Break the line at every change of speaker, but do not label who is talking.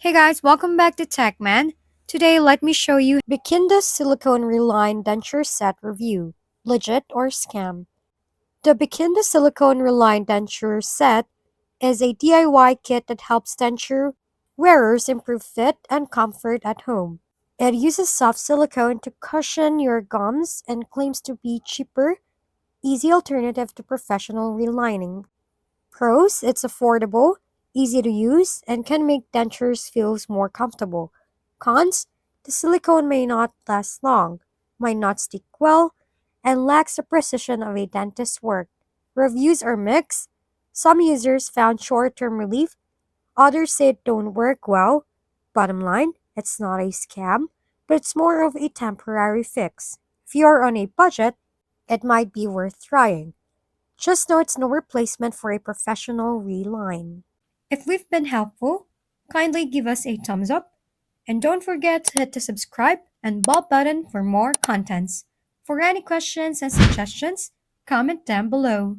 Hey guys, welcome back to TechMan. Today, let me show you Bikenda Silicone Reline Denture Set Review. Legit or scam? The Bikenda Silicone Reline Denture Set is a DIY kit that helps denture wearers improve fit and comfort at home. It uses soft silicone to cushion your gums and claims to be cheaper, easy alternative to professional relining. Pros: it's affordable, easy to use, and can make dentures feel more comfortable. Cons: the silicone may not last long, might not stick well, and lacks the precision of a dentist's work. Reviews are mixed. Some users found short-term relief, others say it don't work well. Bottom line, it's not a scam, but it's more of a temporary fix. If you're on a budget, it might be worth trying. Just know it's no replacement for a professional reline. If we've been helpful, kindly give us a thumbs up and don't forget to hit the subscribe and bell button for more contents. For any questions and suggestions, comment down below.